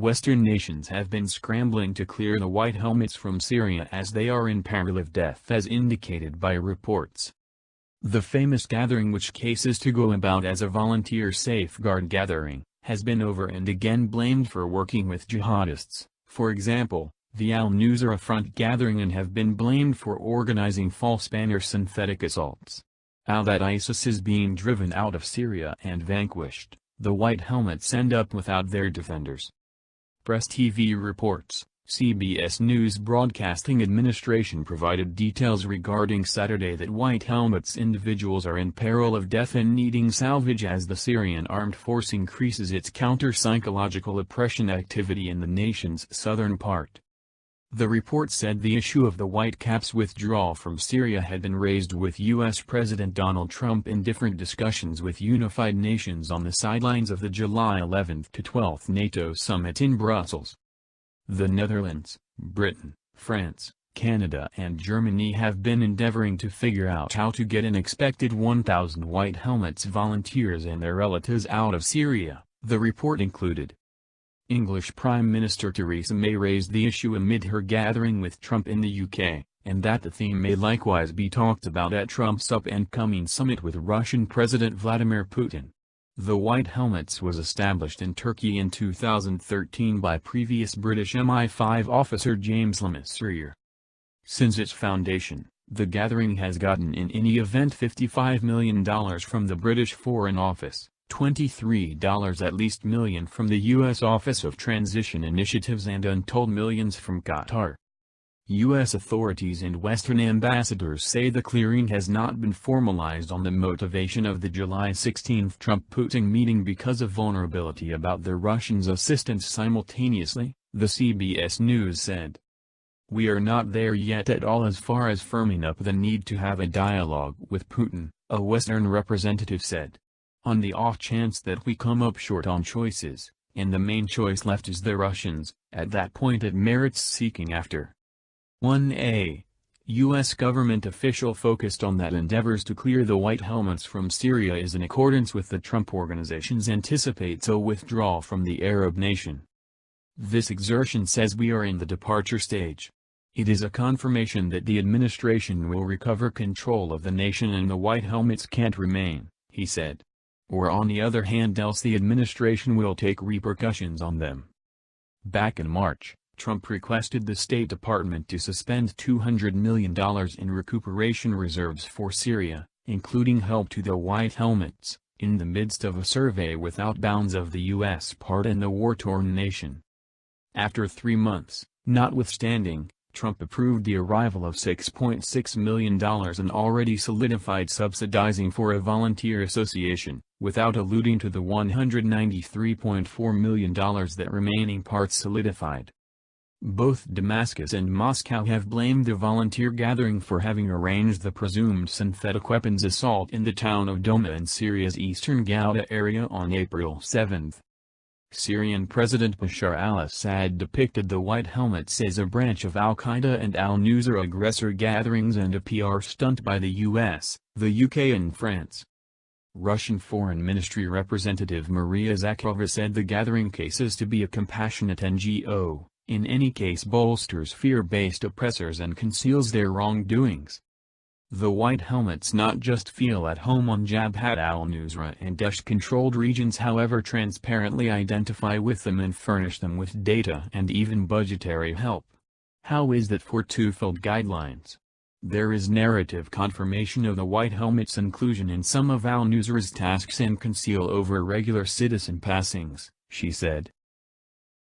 Western nations have been scrambling to clear the white helmets from Syria as they are in peril of death, as indicated by reports. The famous gathering, which cases to go about as a volunteer safeguard gathering, has been over and again blamed for working with jihadists, for example, the al-Nusra Front gathering, and have been blamed for organizing false banner synthetic assaults. Now that ISIS is being driven out of Syria and vanquished, the white helmets end up without their defenders. Press TV reports. CBS News Broadcasting Administration provided details regarding Saturday that white helmets individuals are in peril of death and needing salvage as the Syrian armed force increases its counter-psychological oppression activity in the nation's southern part. The report said the issue of the White Caps' withdrawal from Syria had been raised with U.S. President Donald Trump in different discussions with unified nations on the sidelines of the July 11 to 12 NATO summit in Brussels. The Netherlands, Britain, France, Canada and Germany have been endeavoring to figure out how to get an expected 1,000 white helmets volunteers and their relatives out of Syria, the report included. English Prime Minister Theresa May raised the issue amid her gathering with Trump in the UK, and that the theme may likewise be talked about at Trump's up-and-coming summit with Russian President Vladimir Putin. The White Helmets was established in Turkey in 2013 by previous British MI5 officer James Syria. Since its foundation, the gathering has gotten in any event $55 million from the British Foreign Office, $23 at least million from the U.S. Office of Transition Initiatives and untold millions from Qatar. U.S. authorities and Western ambassadors say the clearing has not been formalized on the motivation of the July 16 Trump-Putin meeting because of vulnerability about the Russians' assistance simultaneously, the CBS News said. "We are not there yet at all as far as firming up the need to have a dialogue with Putin," a Western representative said. "On the off chance that we come up short on choices, and the main choice left is the Russians, at that point it merits seeking after." 1A. U.S. government official focused on that endeavors to clear the white helmets from Syria is in accordance with the Trump organization's anticipates a withdrawal from the Arab nation. "This exertion says we are in the departure stage. It is a confirmation that the administration will recover control of the nation and the white helmets can't remain," he said. "Or on the other hand, else the administration will take repercussions on them." Back in March, Trump requested the State Department to suspend $200 million in recuperation reserves for Syria, including help to the White Helmets, in the midst of a survey without bounds of the U.S. part in the war-torn nation. After 3 months, notwithstanding, Trump approved the arrival of $6.6 million in already solidified subsidizing for a volunteer association, without alluding to the $193.4 million that remaining parts solidified. Both Damascus and Moscow have blamed the volunteer gathering for having arranged the presumed synthetic weapons assault in the town of Douma in Syria's eastern Ghouta area on April 7. Syrian President Bashar al-Assad depicted the White Helmets as a branch of al-Qaeda and al-Nusra aggressor gatherings and a PR stunt by the US, the UK and France. Russian Foreign Ministry representative Maria Zakharova said the gathering cases to be a compassionate NGO. In any case bolsters fear-based oppressors and conceals their wrongdoings. The White Helmets not just feel at home on Jabhat al-Nusra and Daesh-controlled regions, however transparently identify with them and furnish them with data and even budgetary help. How is that for twofold guidelines? There is narrative confirmation of the White Helmets' inclusion in some of al-Nusra's tasks and conceal over regular citizen passings, she said.